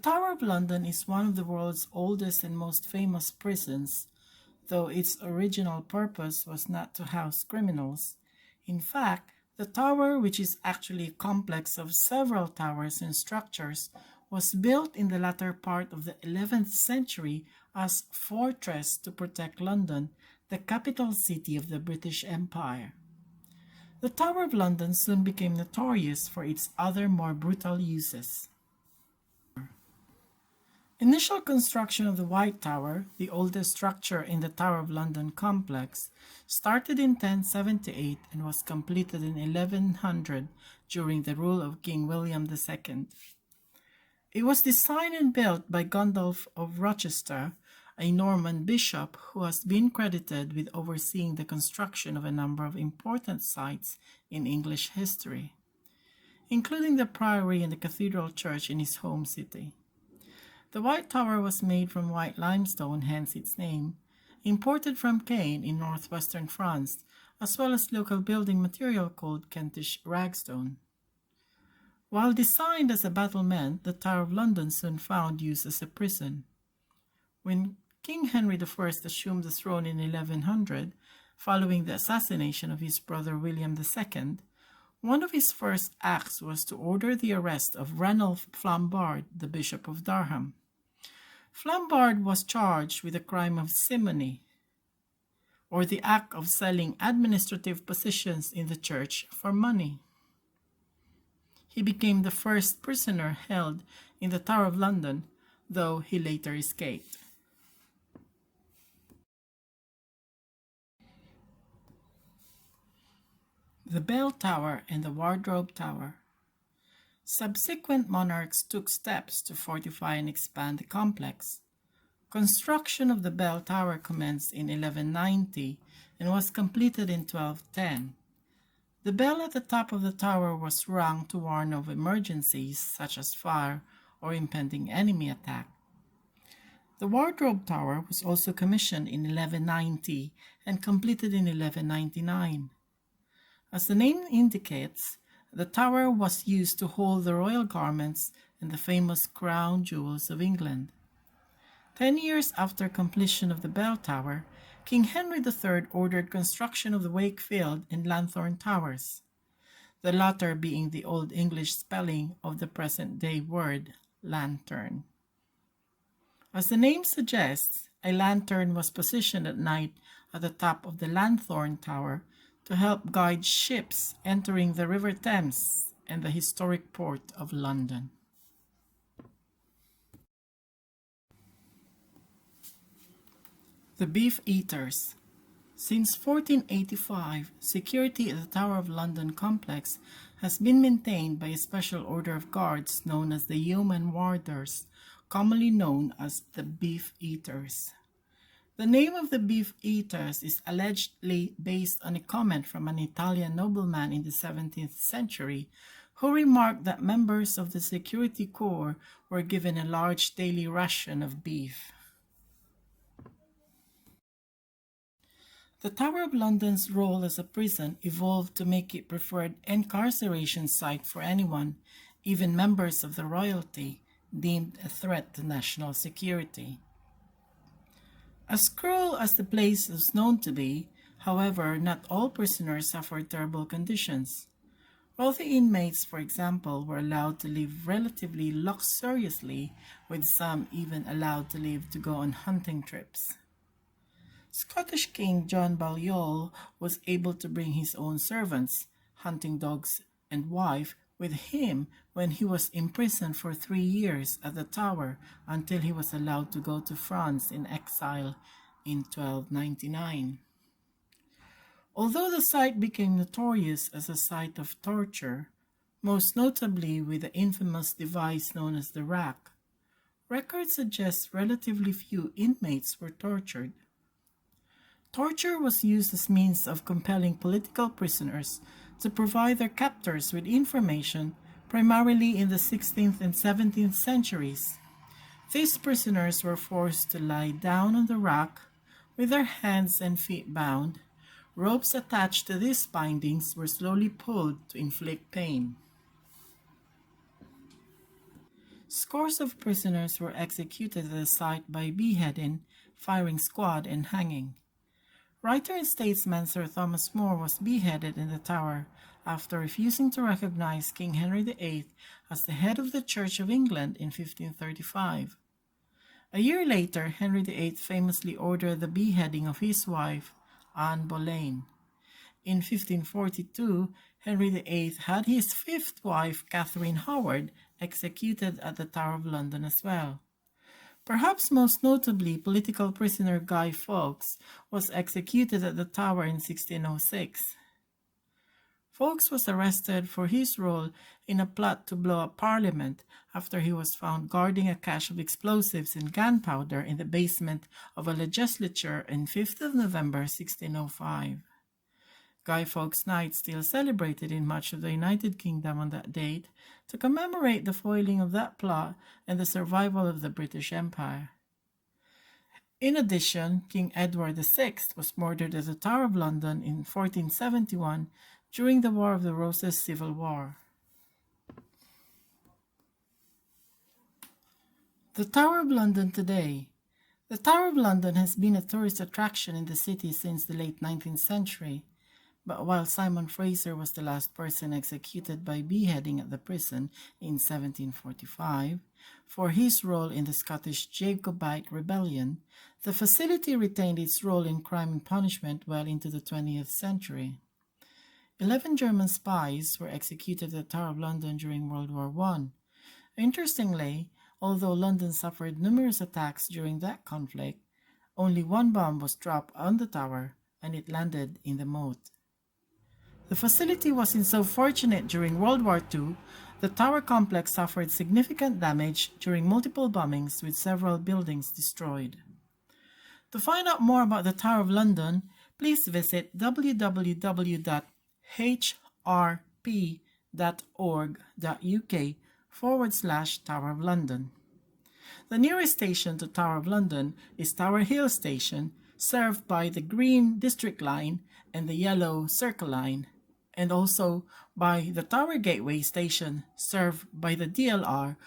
Tower of London is one of the world's oldest and most famous prisons, though its original purpose was not to house criminals. In fact, the tower, which is actually a complex of several towers and structures, was built in the latter part of the 11th century as fortress to protect London, the capital city of the British Empire. The Tower of London soon became notorious for its other more brutal uses. Initial construction of the White Tower, the oldest structure in the Tower of London complex, started in 1078 and was completed in 1100 during the rule of King William II. It was designed and built by Gundulf of Rochester, a Norman bishop who has been credited with overseeing the construction of a number of important sites in English history, including the Priory and the Cathedral Church in his home city. The White Tower was made from white limestone, hence its name, imported from Caen in northwestern France, as well as local building material called Kentish ragstone. While designed as a battlement, the Tower of London soon found use as a prison. When King Henry I assumed the throne in 1100, following the assassination of his brother William II, one of his first acts was to order the arrest of Ranulph Flambard, the Bishop of Durham. Flambard was charged with the crime of simony, or the act of selling administrative positions in the church for money. He became the first prisoner held in the Tower of London, though he later escaped. The Bell Tower and the Wardrobe Tower. Subsequent monarchs took steps to fortify and expand the complex. Construction of the Bell Tower commenced in 1190 and was completed in 1210. The bell at the top of the tower was rung to warn of emergencies such as fire or impending enemy attack. The Wardrobe Tower was also commissioned in 1190 and completed in 1199. As the name indicates, the tower was used to hold the royal garments and the famous crown jewels of England. 10 years after completion of the Bell Tower, King Henry III ordered construction of the Wakefield and Lanthorn Towers, the latter being the Old English spelling of the present-day word lantern. As the name suggests, a lantern was positioned at night at the top of the Lanthorn Tower to help guide ships entering the River Thames and the historic port of London. The Beefeaters. Since 1485, security at the Tower of London complex has been maintained by a special order of guards known as the Yeoman Warders, commonly known as the Beefeaters. The name of the Beefeaters is allegedly based on a comment from an Italian nobleman in the 17th century who remarked that members of the security corps were given a large daily ration of beef. The Tower of London's role as a prison evolved to make it preferred incarceration site for anyone, even members of the royalty, deemed a threat to national security. As cruel as the place was known to be, however, not all prisoners suffered terrible conditions. Wealthy inmates, for example, were allowed to live relatively luxuriously, with some even allowed to leave to go on hunting trips. Scottish King John Balliol was able to bring his own servants, hunting dogs, and wife with him when he was imprisoned for 3 years at the Tower until he was allowed to go to France in exile in 1299. Although the site became notorious as a site of torture, most notably with the infamous device known as the rack, records suggest relatively few inmates were tortured. Torture was used as means of compelling political prisoners to provide their captors with information, primarily in the 16th and 17th centuries. These prisoners were forced to lie down on the rack with their hands and feet bound. Ropes attached to these bindings were slowly pulled to inflict pain. Scores of prisoners were executed at the site by beheading, firing squad, and hanging. Writer and statesman Sir Thomas More was beheaded in the Tower after refusing to recognize King Henry VIII as the head of the Church of England in 1535. A year later, Henry VIII famously ordered the beheading of his wife, Anne Boleyn. In 1542, Henry VIII had his fifth wife, Catherine Howard, executed at the Tower of London as well. Perhaps most notably, political prisoner Guy Fawkes was executed at the Tower in 1606. Fawkes was arrested for his role in a plot to blow up Parliament after he was found guarding a cache of explosives and gunpowder in the basement of a legislature on 5th of November 1605. Guy Fawkes Night still celebrated in much of the United Kingdom on that date to commemorate the foiling of that plot and the survival of the British Empire. In addition, King Edward VI was murdered at the Tower of London in 1471 during the War of the Roses Civil War. The Tower of London today. The Tower of London has been a tourist attraction in the city since the late 19th century. But while Simon Fraser was the last person executed by beheading at the prison in 1745 for his role in the Scottish Jacobite Rebellion, the facility retained its role in crime and punishment well into the 20th century. 11 German spies were executed at the Tower of London during World War I. Interestingly, although London suffered numerous attacks during that conflict, only one bomb was dropped on the tower and it landed in the moat. The facility wasn't so fortunate during World War II. The tower complex suffered significant damage during multiple bombings with several buildings destroyed. To find out more about the Tower of London, please visit www.hrp.org.uk/Tower of London. The nearest station to Tower of London is Tower Hill Station, served by the Green District Line and the Yellow Circle Line, and also by the Tower Gateway Station, served by the DLR